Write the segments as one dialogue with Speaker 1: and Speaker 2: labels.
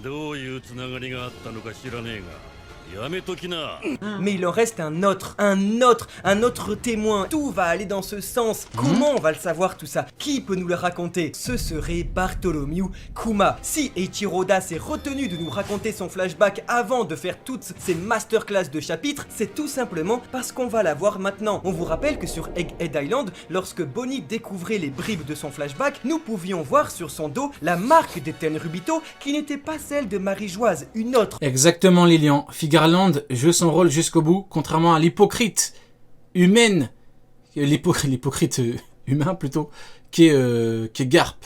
Speaker 1: どういうつながりがあったのか知らねえがやめときな。
Speaker 2: Mais il en reste un autre témoin. Tout va aller dans ce sens. Comment on va le savoir tout ça? Qui peut nous le raconter? Ce serait Bartholomew Kuma. Si Eiichiro Oda s'est retenu de nous raconter son flashback avant de faire toutes ces masterclass de chapitres, c'est tout simplement parce qu'on va la voir maintenant. On vous rappelle que sur Egghead Island, lorsque Bonnie découvrait les bribes de son flashback, nous pouvions voir sur son dos la marque des Tenryubito qui n'était pas celle de Marie-Joise, une autre.
Speaker 3: Exactement, Lilian. Figarland joue son rôle jusqu'au bout, contrairement à l'hypocrite humaine, l'hypocrite humain plutôt, qui est Garp.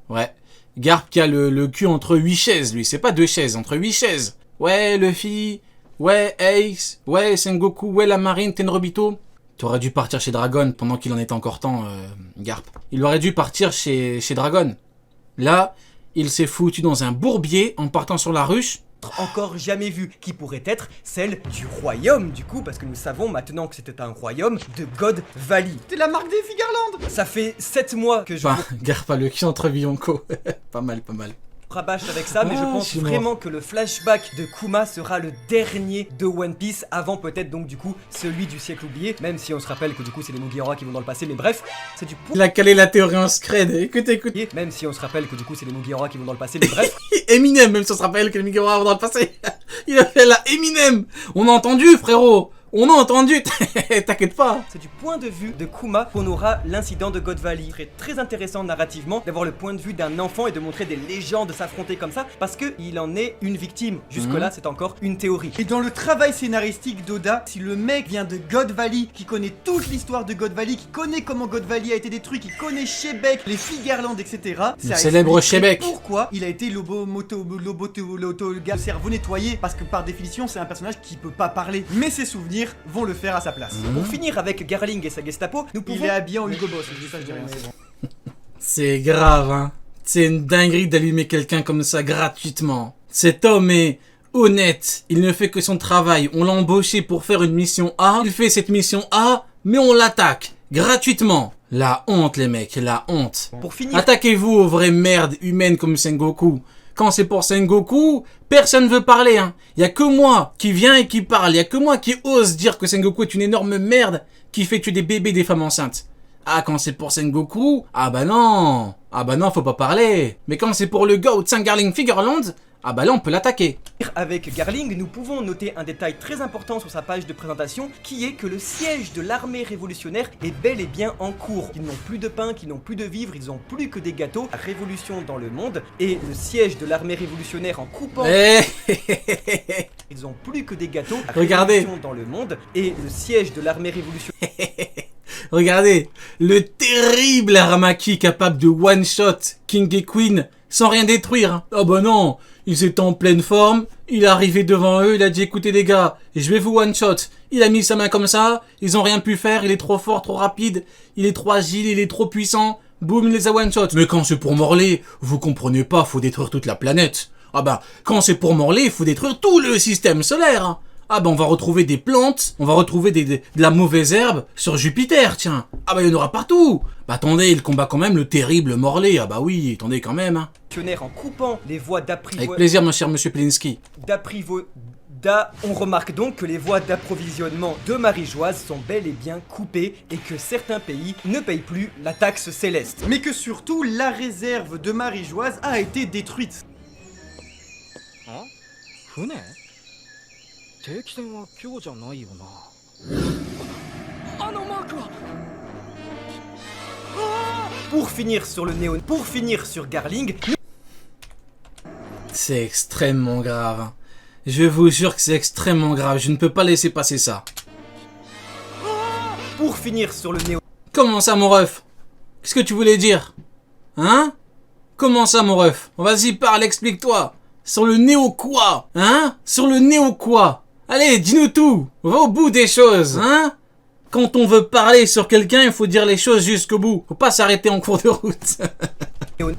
Speaker 3: Ouais, Garp qui a le cul entre 8 chaises, lui. C'est pas 2 chaises, entre 8 chaises. Ouais, Luffy, ouais, Ace, ouais, Sengoku, ouais, la marine, Tenryubito. T'aurais dû partir chez Dragon pendant qu'il en était encore temps, Garp. Il aurait dû partir chez Dragon. Là, il s'est foutu dans un bourbier en partant sur la ruche.
Speaker 2: Encore jamais vue, qui pourrait être celle du royaume du coup, parce que nous savons maintenant que c'était un royaume de God Valley.
Speaker 4: C'est la marque des Figarland.
Speaker 2: Ça fait 7 mois que je
Speaker 3: Enfin, Garp a le cul entre Vionko. Pas mal, pas mal.
Speaker 2: rabache avec ça, mais je pense vraiment que le flashback de Kuma sera le dernier de One Piece, avant peut-être donc du coup celui du siècle oublié, même si on se rappelle que du coup c'est les Mugiwara qui vont dans le passé, mais bref, c'est du
Speaker 3: Il a calé la théorie en scred, écoute.
Speaker 2: même si on se rappelle que du coup c'est les Mugiwara qui vont dans le passé, mais bref.
Speaker 3: Eminem, même si on se rappelle que les Mugiwara vont dans le passé. Il a fait la Eminem. On a entendu, frérot. On a entendu, t'inquiète pas.
Speaker 2: C'est du point de vue de Kuma qu'on aura l'incident de God Valley. C'est très intéressant narrativement d'avoir le point de vue d'un enfant et de montrer des légendes s'affronter comme ça, parce qu'il en est une victime. Jusque-là, c'est encore une théorie.
Speaker 4: Et dans le travail scénaristique d'Oda, si le mec vient de God Valley, qui connaît toute l'histoire de God Valley, qui connaît comment God Valley a été détruit, qui connaît Shebeck, les Figarland, etc.
Speaker 3: Le célèbre Shebeck.
Speaker 4: Pourquoi il a été le cerveau nettoyé? Parce que par définition, c'est un personnage qui peut pas parler. Mais ses souvenirs vont le faire à sa place.
Speaker 2: Pour finir avec Garling et sa Gestapo, nous pouvons...
Speaker 4: Il est habillé en Hugo Boss, je dis ça, je dis rien.
Speaker 3: C'est grave, hein. C'est une dinguerie d'allumer quelqu'un comme ça gratuitement. Cet homme est honnête. Il ne fait que son travail. On l'a embauché pour faire une mission A. Il fait cette mission A, mais on l'attaque. Gratuitement. La honte, les mecs, la honte.
Speaker 2: Pour finir...
Speaker 3: Attaquez-vous aux vraies merdes humaines comme Sengoku. Quand c'est pour Sengoku, personne veut parler, hein. Y a que moi qui viens et qui parle. Y a que moi qui ose dire que Sengoku est une énorme merde qui fait tuer des bébés et des femmes enceintes. Ah, quand c'est pour Sengoku, ah bah non, faut pas parler. Mais quand c'est pour le GOAT Garling Figarland, ah bah là on peut l'attaquer.
Speaker 2: Avec Garling, nous pouvons noter un détail très important sur sa page de présentation, qui est que le siège de l'armée révolutionnaire est bel et bien en cours. Ils n'ont plus de pain, qu'ils n'ont plus de vivres, ils ont plus que des gâteaux. Révolution dans le monde, et le siège de l'armée révolutionnaire en coupant... Ils ont plus que des gâteaux.
Speaker 3: Regardez.
Speaker 2: Révolution dans le monde, et le siège de l'armée révolutionnaire...
Speaker 3: Regardez, le terrible Aramaki capable de one-shot King et Queen sans rien détruire. Oh bah non, ils étaient en pleine forme, il est arrivé devant eux, il a dit écoutez les gars, je vais vous one-shot. Il a mis sa main comme ça, ils ont rien pu faire, il est trop fort, trop rapide, il est trop agile, il est trop puissant. Boum, il les a one-shot. Mais quand c'est pour Morlaix, vous comprenez pas, faut détruire toute la planète. Ah bah, quand c'est pour Morlaix, il faut détruire tout le système solaire. Ah bah on va retrouver des plantes, on va retrouver de la mauvaise herbe sur Jupiter, tiens. Ah bah il y en aura partout. Bah attendez, il combat quand même le terrible Morlaix. Ah bah oui, attendez quand même, hein.
Speaker 2: En coupant les voies
Speaker 3: Avec plaisir, mon cher monsieur Plinsky.
Speaker 2: On remarque donc que les voies d'approvisionnement de Marie-Joise sont bel et bien coupées et que certains pays ne payent plus la taxe céleste.
Speaker 4: Mais que surtout, la réserve de Marie-Joise a été détruite.
Speaker 2: Pour finir sur Garling,
Speaker 3: c'est extrêmement grave. Je vous jure que c'est extrêmement grave. Je ne peux pas laisser passer ça.
Speaker 2: Pour finir sur le Néo...
Speaker 3: Comment ça, mon ref? Qu'est-ce que tu voulais dire? Hein? Comment ça, mon ref? Vas-y, parle, explique-toi. Sur le néo quoi? Hein? Sur le néo quoi? Allez, dis-nous tout. Va au bout des choses, hein? Quand on veut parler sur quelqu'un, il faut dire les choses jusqu'au bout. Faut pas s'arrêter en cours de route.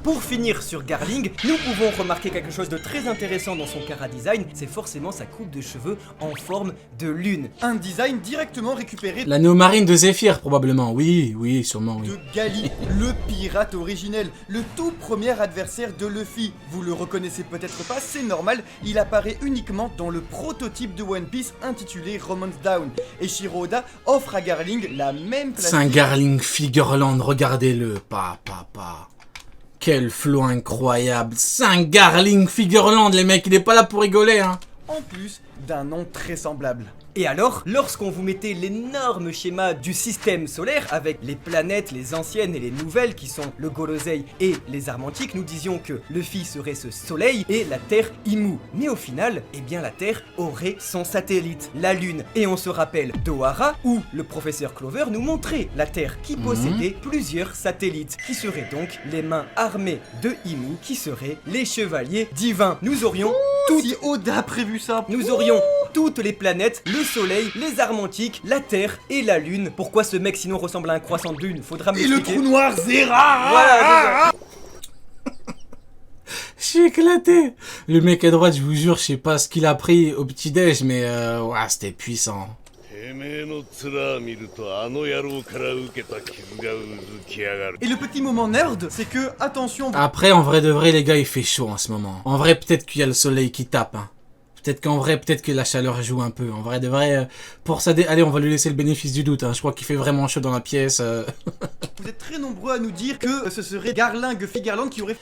Speaker 2: Pour finir sur Garling, nous pouvons remarquer quelque chose de très intéressant dans son chara-design, c'est forcément sa coupe de cheveux en forme de lune.
Speaker 4: Un design directement récupéré
Speaker 3: La néomarine de Zephyr, probablement. Oui, oui, sûrement, oui.
Speaker 4: de Gali, le pirate originel, le tout premier adversaire de Luffy. Vous le reconnaissez peut-être pas, c'est normal, il apparaît uniquement dans le prototype de One Piece intitulé Romance Down. Et Shiro Oda offre à Garling la même
Speaker 3: C'est un
Speaker 4: plastique.
Speaker 3: Garling Figureland, regardez-le. Quel flow incroyable. C'est un Garling Figureland, les mecs, il est pas là pour rigoler, hein.
Speaker 4: En plus d'un nom très semblable.
Speaker 2: Et alors, lorsqu'on vous mettait l'énorme schéma du système solaire avec les planètes, les anciennes et les nouvelles qui sont le Golosei et les Armantiques, nous disions que Luffy serait ce soleil et la Terre Imu. Mais au final, eh bien la Terre aurait son satellite, la Lune. Et on se rappelle d'Ohara où le professeur Clover nous montrait la Terre qui possédait plusieurs satellites, qui seraient donc les mains armées de Imu, qui seraient les chevaliers divins. Nous aurions
Speaker 4: Si Oda a prévu ça,
Speaker 2: Nous aurions toutes les planètes, le soleil, les armantiques, la terre et la lune. Pourquoi ce mec sinon ressemble à un croissant de lune? Faudra
Speaker 4: et le
Speaker 2: m'expliquer.
Speaker 4: trou noir Zera.
Speaker 2: Voilà,
Speaker 3: Je suis éclaté. Le mec à droite, je vous jure, je sais pas ce qu'il a pris au petit-déj, mais ouais, c'était puissant.
Speaker 1: てめえの面見るとあの野郎から受けた傷がうずきやがる
Speaker 4: Et le petit moment nerd, c'est que, attention,
Speaker 3: Après, en vrai de vrai, les gars, il fait chaud en ce moment. En vrai, peut-être qu'il y a le soleil qui tape, hein. Peut-être qu'en vrai, peut-être que la chaleur joue un peu. En vrai de vrai, pour ça... Allez, on va lui laisser le bénéfice du doute, hein. Je crois qu'il fait vraiment chaud dans la pièce.
Speaker 4: vous êtes très nombreux à nous dire que ce serait Garling Figureland qui aurait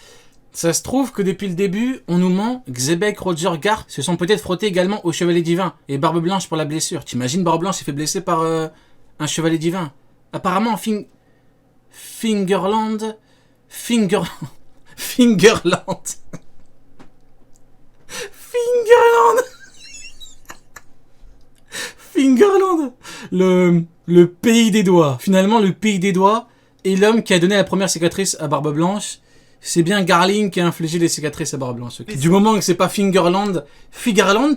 Speaker 3: Ça se trouve que depuis le début, on nous ment, Xebec, Roger, Garp se sont peut-être frottés également au Chevalier Divin. Et Barbe Blanche pour la blessure. T'imagines, Barbe Blanche s'est fait blesser par un Chevalier Divin. Apparemment, Fingerland... Fingerland... Fingerland le pays des doigts. Finalement, le pays des doigts et l'homme qui a donné la première cicatrice à Barbe Blanche, c'est bien Garling qui a infligé les cicatrices à Barbe Blanche. Ok. Du moment que c'est pas Fingerland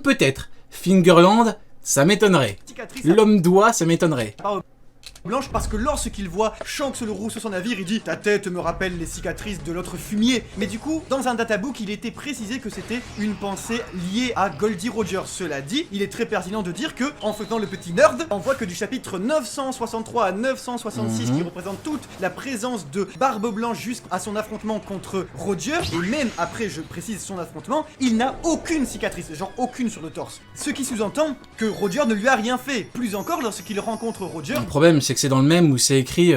Speaker 3: peut-être. Fingerland, ça m'étonnerait.
Speaker 4: cicatrice
Speaker 3: L'homme doigt, ça m'étonnerait.
Speaker 4: Blanche parce que lorsqu'il voit Shanks le roux sur son navire, il dit ta tête me rappelle les cicatrices de l'autre fumier. Mais du coup, dans un databook, il était précisé que c'était une pensée liée à Goldie Roger. Cela dit, il est très pertinent de dire que, en faisant le petit nerd, on voit que du chapitre 963 à 966, qui représente toute la présence de Barbe Blanche jusqu'à son affrontement contre Roger, et même après, je précise son affrontement, il n'a aucune cicatrice, genre aucune sur le torse. Ce qui sous-entend que Roger ne lui a rien fait. Plus encore, lorsqu'il rencontre Roger,
Speaker 3: Le problème, c'est que c'est dans le même où c'est écrit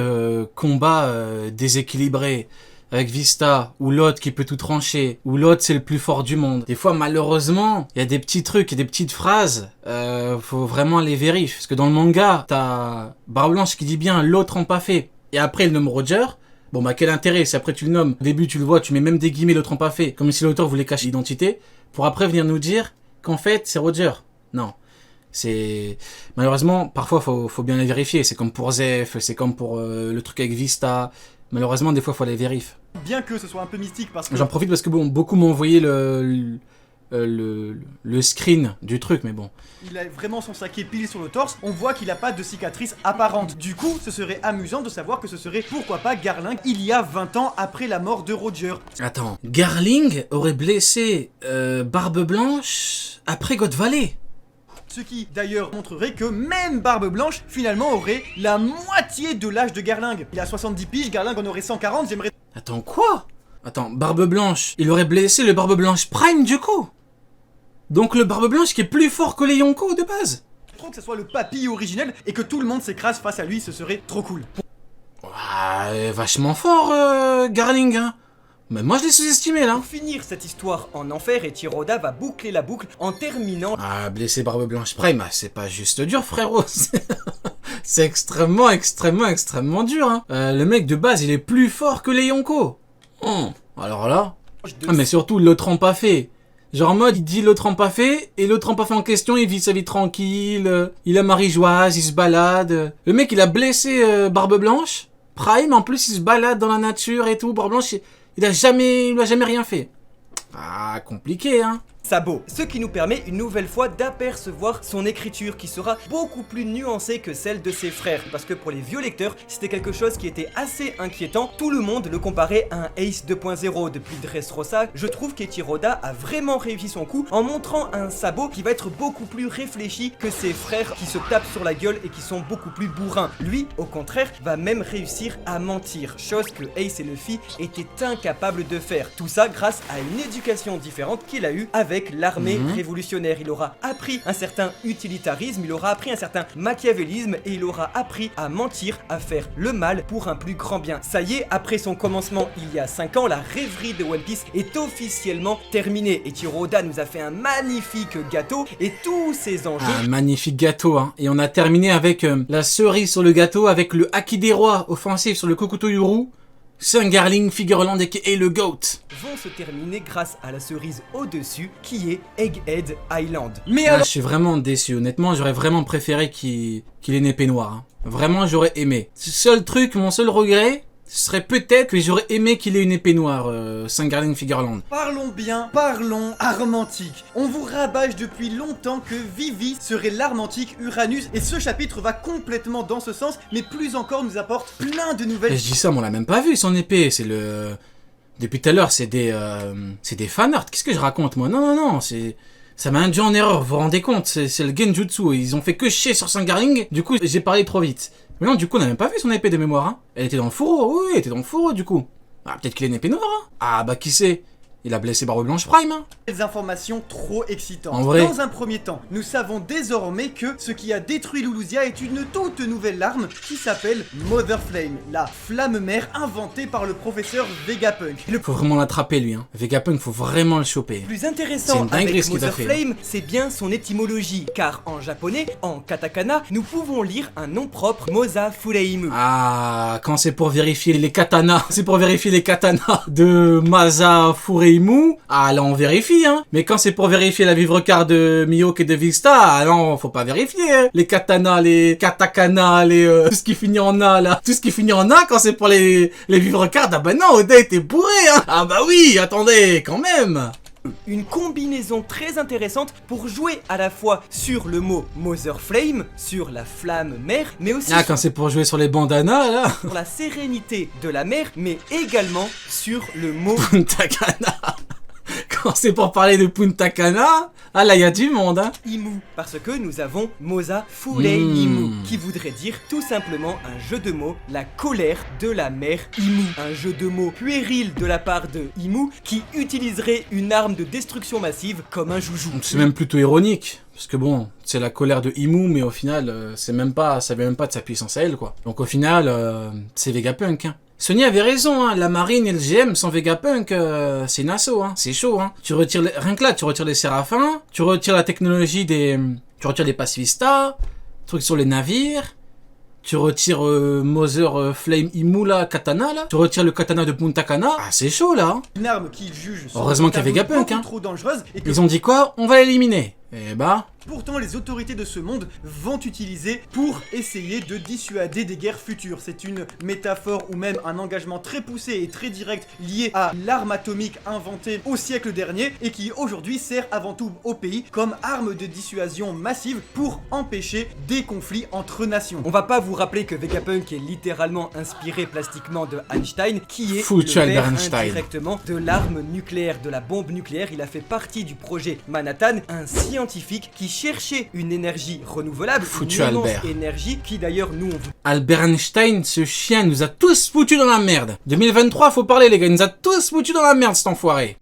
Speaker 3: combat déséquilibré avec Vista, ou l'autre qui peut tout trancher, ou l'autre c'est le plus fort du monde. Des fois, malheureusement, il y a des petits trucs et des petites phrases, faut vraiment les vérifier. Parce que dans le manga, t'as Barbe Blanche qui dit bien l'autre en pas fait, et après il nomme Roger. Bon bah quel intérêt si après tu le nommes, au début tu le vois, tu mets même des guillemets l'autre en pas fait, comme si l'auteur voulait cacher l'identité, pour après venir nous dire qu'en fait c'est Roger. Non. C'est malheureusement parfois faut bien les vérifier. C'est comme pour Zeph, c'est comme pour le truc avec Vista. Malheureusement des fois faut les vérifier.
Speaker 4: bien que ce soit un peu mystique parce que
Speaker 3: J'en profite parce que bon beaucoup m'ont envoyé le screen du truc, mais bon.
Speaker 4: il a vraiment son saké pile sur le torse, on voit qu'il a pas de cicatrice apparente. Du coup, ce serait amusant de savoir que ce serait pourquoi pas Garling il y a 20 ans après la mort de Roger.
Speaker 3: Attends, Garling aurait blessé Barbe Blanche après God Valley.
Speaker 4: Ce qui d'ailleurs montrerait que même Barbe Blanche finalement aurait la moitié de l'âge de Garling. Il a 70 piges, Garling en aurait 140, j'aimerais
Speaker 3: Attends, quoi? Attends, Barbe Blanche, il aurait blessé le Barbe Blanche Prime du coup. Donc le Barbe Blanche qui est plus fort que les Yonko de base.
Speaker 4: trop que ce soit le papy originel et que tout le monde s'écrase face à lui, ce serait trop cool.
Speaker 3: Ouais, vachement fort, Garling, hein. Mais moi je l'ai sous-estimé là.
Speaker 2: Pour finir cette histoire en enfer, Eiichiro Oda va boucler la boucle en terminant
Speaker 3: Ah, blessé Barbe Blanche Prime, ah, c'est pas juste dur, frérot. C'est extrêmement dur, hein. Le mec de base, il est plus fort que les Yonko. Alors là...
Speaker 2: de
Speaker 3: Ah, mais surtout, l'autre en pas fait. Genre en mode, il dit l'autre en pas fait, et l'autre en pas fait en question, il vit sa vie tranquille, il a Marie-Joise, il se balade. Le mec, il a blessé Barbe Blanche Prime, en plus, il se balade dans la nature et tout. Barbe Blanche, il a jamais rien fait. Ah, compliqué, hein.
Speaker 2: sabot. Ce qui nous permet une nouvelle fois d'apercevoir son écriture qui sera beaucoup plus nuancée que celle de ses frères. Parce que pour les vieux lecteurs, c'était quelque chose qui était assez inquiétant. Tout le monde le comparait à un Ace 2.0 depuis Dressrosa. Je trouve qu'Eiichiroda a vraiment réussi son coup en montrant un sabot qui va être beaucoup plus réfléchi que ses frères qui se tapent sur la gueule et qui sont beaucoup plus bourrins. Lui, au contraire, va même réussir à mentir, chose que Ace et Luffy étaient incapables de faire. Tout ça grâce à une éducation différente qu'il a eue avec l'armée révolutionnaire. Il aura appris un certain utilitarisme, il aura appris un certain machiavélisme et il aura appris à mentir, à faire le mal pour un plus grand bien. Ça y est, après son commencement il y a 5 ans, la rêverie de One Piece est officiellement terminée. Eiichiro Oda nous a fait un magnifique gâteau et tous ces enjeux...
Speaker 3: Un magnifique gâteau, hein. Et on a terminé avec la cerise sur le gâteau, avec le Haki des Rois offensif sur le Kokuto Yuru, Sangarling, Figureland et le GOAT.
Speaker 2: vont se terminer grâce à la cerise au-dessus qui est Egghead Island.
Speaker 3: Mais alors... je suis vraiment déçu, honnêtement, j'aurais vraiment préféré qu'il ait une épée noire. Hein. Vraiment, j'aurais aimé. Seul truc, mon seul regret, ce serait peut-être que j'aurais aimé qu'il ait une épée noire, Sangarling Figureland.
Speaker 4: Parlons bien, parlons arme antique. On vous rabâche depuis longtemps que Vivi serait l'arme antique Uranus et ce chapitre va complètement dans ce sens, mais plus encore nous apporte plein de nouvelles...
Speaker 3: Et je dis ça, mais on l'a même pas vu son épée, c'est le... Depuis tout à l'heure, c'est des fanarts. Qu'est-ce que je raconte, moi? Non, c'est... Ça m'a induit en erreur, vous vous rendez compte? C'est le genjutsu, ils ont fait que chier sur Sangarling, du coup j'ai parlé trop vite. Mais non, du coup on n'a même pas vu son épée de mémoire, hein. Elle était dans le fourreau, oui, elle était dans le fourreau du coup. Ah, peut-être qu'il a une épée noire, hein. Ah bah qui sait? Il a blessé Barbe Blanche Prime, hein.
Speaker 4: Des informations trop excitantes.
Speaker 3: En vrai.
Speaker 4: Dans un premier temps, nous savons désormais que ce qui a détruit Lulusia est une toute nouvelle arme qui s'appelle Mother Flame, la flamme mère inventée par le professeur Vegapunk.
Speaker 3: Faut vraiment l'attraper lui, hein. Vegapunk, faut vraiment le choper.
Speaker 2: Le plus
Speaker 3: C'est
Speaker 2: intéressant
Speaker 3: une dinguerie
Speaker 2: avec
Speaker 3: ce qu'il a
Speaker 2: Mother
Speaker 3: fait.
Speaker 2: Flame, c'est bien son étymologie, car en japonais, en katakana, nous pouvons lire un nom propre, Moza Fureimu.
Speaker 3: Ah, quand c'est pour vérifier les katanas, c'est pour vérifier les katanas de Masa Fureimu, ah là on vérifie, hein. Mais quand c'est pour vérifier la vivre-carte de Mihawk et de Vista, ah non, faut pas vérifier, hein. Les katanas, les katakana, tout ce qui finit en A, là. Tout ce qui finit en A, quand c'est pour les vivre-cartes, ah bah non, Oda était bourré, hein. Ah bah oui, attendez, quand même.
Speaker 2: Une combinaison très intéressante pour jouer à la fois sur le mot Mother Flame, sur la flamme mère, mais aussi
Speaker 3: Ah, quand c'est pour jouer sur les bandanas, là.
Speaker 2: sur la sérénité de la mer, mais également sur le mot
Speaker 3: Punta Cana. Quand c'est pour parler de Punta Cana, ah là, il y a du monde, hein.
Speaker 2: Imu, parce que nous avons Moza Fureimu, qui voudrait dire tout simplement un jeu de mots, la colère de la mère Imu. Un jeu de mots puéril de la part de Imu, qui utiliserait une arme de destruction massive comme un joujou.
Speaker 3: C'est même plutôt ironique. Parce que bon, c'est la colère de Imu, mais au final, ça vient même pas de sa puissance à elle, quoi. Donc au final, c'est Vegapunk, hein. Sony avait raison, hein, la marine et le GM sans Vegapunk, c'est une asso, hein, c'est chaud, hein. Rien que là, tu retires les séraphins, tu retires la technologie tu retires les pacifistas, trucs sur les navires, tu retires Mother Flame Imu là, katana là, tu retires le katana de Punta Cana, ah c'est chaud là, hein.
Speaker 4: Une arme qu'ils jugent
Speaker 3: Heureusement qu'il y a Vegapunk,
Speaker 4: beaucoup
Speaker 3: hein.
Speaker 4: trop dangereuse et que
Speaker 3: Ils ont dit quoi? On va l'éliminer. Eh bah...
Speaker 4: pourtant les autorités de ce monde vont utiliser pour essayer de dissuader des guerres futures. C'est une métaphore ou même un engagement très poussé et très direct lié à l'arme atomique inventée au siècle dernier et qui aujourd'hui sert avant tout au pays comme arme de dissuasion massive pour empêcher des conflits entre nations.
Speaker 2: On va pas vous rappeler que Vegapunk est littéralement inspiré plastiquement de Einstein, qui est
Speaker 3: Foutu
Speaker 2: le
Speaker 3: Albert
Speaker 2: père
Speaker 3: Einstein.
Speaker 2: indirectement de l'arme nucléaire, de la bombe nucléaire. Il a fait partie du projet Manhattan, un scientifique qui cherchait une énergie renouvelable,
Speaker 3: Foutu
Speaker 2: une immense
Speaker 3: Albert.
Speaker 2: énergie qui d'ailleurs nous on vous...
Speaker 3: Albert Einstein, ce chien nous a tous foutus dans la merde. 2023, faut parler les gars, il nous a tous foutus dans la merde cet enfoiré.